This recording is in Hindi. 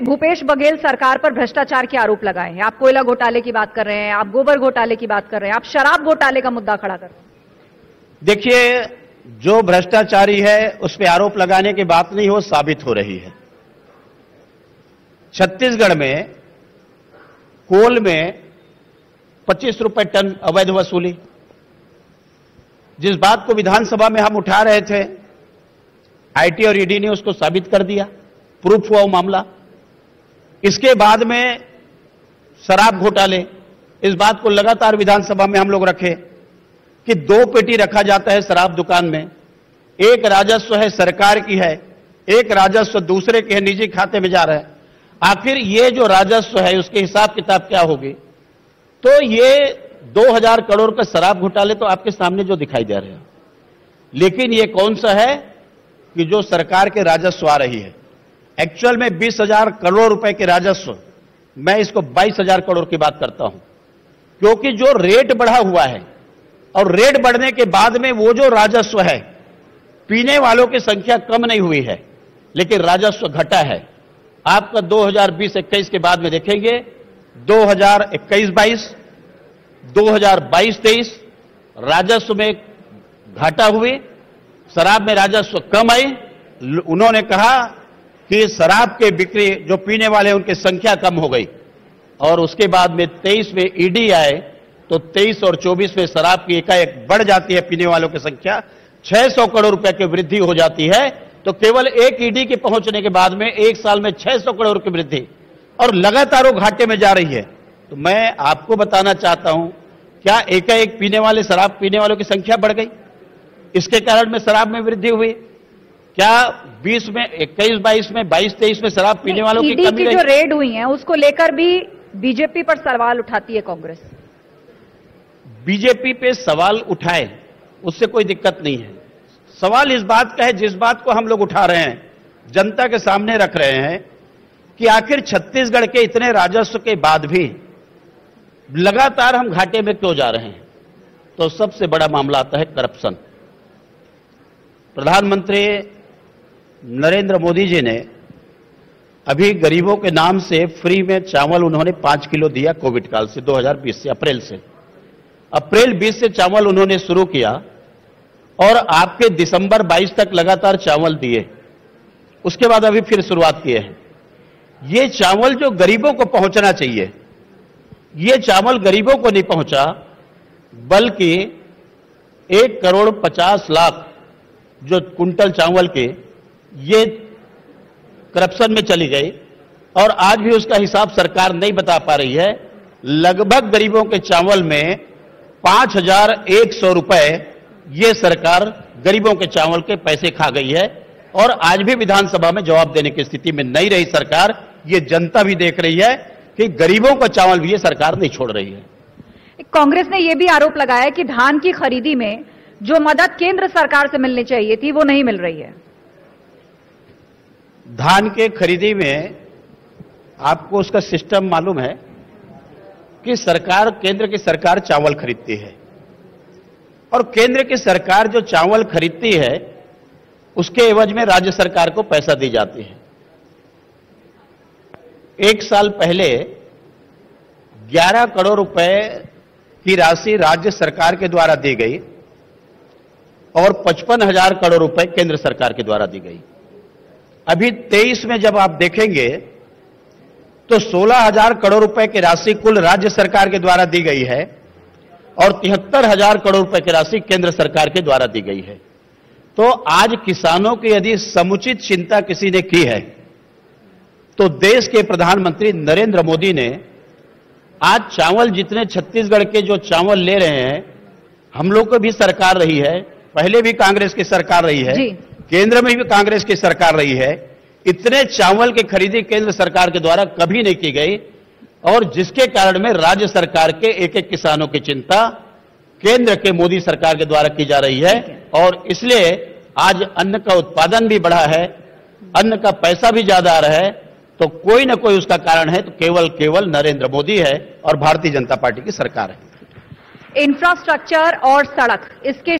भूपेश बघेल सरकार पर भ्रष्टाचार के आरोप लगाए हैं। आप कोयला घोटाले की बात कर रहे हैं, आप गोबर घोटाले की बात कर रहे हैं, आप शराब घोटाले का मुद्दा खड़ा कर रहे हैं। देखिए, जो भ्रष्टाचारी है उस पर आरोप लगाने की बात नहीं, वो साबित हो रही है। छत्तीसगढ़ में कोल में 25 रुपए टन अवैध वसूली, जिस बात को विधानसभा में हम उठा रहे थे, आईटी और ईडी ने उसको साबित कर दिया, प्रूफ हुआ वो मामला। इसके बाद में शराब घोटाले, इस बात को लगातार विधानसभा में हम लोग रखे कि 2 पेटी रखा जाता है शराब दुकान में, एक राजस्व है सरकार की है, एक राजस्व दूसरे के है, निजी खाते में जा रहा है। आखिर ये जो राजस्व है उसके हिसाब किताब क्या होगी? तो ये 2000 करोड़ का शराब घोटाले तो आपके सामने जो दिखाई दे रहे हैं, लेकिन ये कौन सा है कि जो सरकार के राजस्व आ रही है? एक्चुअल में 20,000 करोड़ रुपए के राजस्व, मैं इसको 22,000 करोड़ की बात करता हूं, क्योंकि जो रेट बढ़ा हुआ है और रेट बढ़ने के बाद में वो जो राजस्व है, पीने वालों की संख्या कम नहीं हुई है लेकिन राजस्व घटा है। आपका 2020-21 के बाद में देखेंगे 2021-22, 2022-23 राजस्व में घाटा हुई, शराब में राजस्व कम आई। उन्होंने कहा कि शराब के बिक्री जो पीने वाले उनकी संख्या कम हो गई, और उसके बाद में 23 में ईडी आए तो 23 और 24 में शराब की एकाएक बढ़ जाती है, पीने वालों की संख्या 600 करोड़ रुपए की वृद्धि हो जाती है। तो केवल एक ईडी के पहुंचने के बाद में एक साल में 600 करोड़ की वृद्धि, और लगातार वो घाटे में जा रही है। तो मैं आपको बताना चाहता हूं, क्या एकाएक पीने वाले शराब पीने वालों की संख्या बढ़ गई? इसके कारण में शराब में वृद्धि हुई? क्या 20 में 21-22 में 22-23 में शराब पीने वालों की कमी रही? जो रेड हुई है उसको लेकर भी बीजेपी पर सवाल उठाती है कांग्रेस। बीजेपी पे सवाल उठाए, उससे कोई दिक्कत नहीं है। सवाल इस बात का है, जिस बात को हम लोग उठा रहे हैं, जनता के सामने रख रहे हैं, कि आखिर छत्तीसगढ़ के इतने राजस्व के बाद भी लगातार हम घाटे में क्यों जा रहे हैं? तो सबसे बड़ा मामला आता है करप्शन। प्रधानमंत्री नरेंद्र मोदी जी ने अभी गरीबों के नाम से फ्री में चावल उन्होंने 5 किलो दिया कोविड काल से, 2020 से, अप्रैल 20 से चावल उन्होंने शुरू किया, और आपके दिसंबर 22 तक लगातार चावल दिए। उसके बाद अभी फिर शुरुआत किए हैं। ये चावल जो गरीबों को पहुंचना चाहिए, ये चावल गरीबों को नहीं पहुंचा, बल्कि 1,50,00,000 जो कुंटल चावल के, ये करप्शन में चली गई, और आज भी उसका हिसाब सरकार नहीं बता पा रही है। लगभग गरीबों के चावल में 5,100 रुपए ये सरकार गरीबों के चावल के पैसे खा गई है, और आज भी विधानसभा में जवाब देने की स्थिति में नहीं रही सरकार। ये जनता भी देख रही है कि गरीबों का चावल भी ये सरकार नहीं छोड़ रही है। कांग्रेस ने यह भी आरोप लगाया कि धान की खरीदी में जो मदद केंद्र सरकार से मिलनी चाहिए थी वो नहीं मिल रही है। धान के खरीदी में आपको उसका सिस्टम मालूम है कि सरकार, केंद्र की सरकार चावल खरीदती है, और केंद्र की सरकार जो चावल खरीदती है उसके एवज में राज्य सरकार को पैसा दी जाती है। 1 साल पहले 11 करोड़ रुपए की राशि राज्य सरकार के द्वारा दी गई, और 55,000 करोड़ रुपए केंद्र सरकार के द्वारा दी गई। अभी 23 में जब आप देखेंगे तो 16,000 करोड़ रुपए की राशि कुल राज्य सरकार के द्वारा दी गई है, और 73,000 करोड़ रुपए की राशि केंद्र सरकार के द्वारा दी गई है। तो आज किसानों की यदि समुचित चिंता किसी ने की है तो देश के प्रधानमंत्री नरेंद्र मोदी ने आज चावल, जितने छत्तीसगढ़ के जो चावल ले रहे हैं, हम लोग को भी सरकार रही है, पहले भी कांग्रेस की सरकार रही है, केंद्र में भी कांग्रेस की सरकार रही है, इतने चावल की खरीदी केंद्र सरकार के द्वारा कभी नहीं की गई, और जिसके कारण में राज्य सरकार के एक एक किसानों की चिंता केंद्र के मोदी सरकार के द्वारा की जा रही है, और इसलिए आज अन्न का उत्पादन भी बढ़ा है, अन्न का पैसा भी ज्यादा आ रहा है। तो कोई ना कोई उसका कारण है, तो केवल नरेंद्र मोदी है और भारतीय जनता पार्टी की सरकार है। इंफ्रास्ट्रक्चर और सड़क, इसके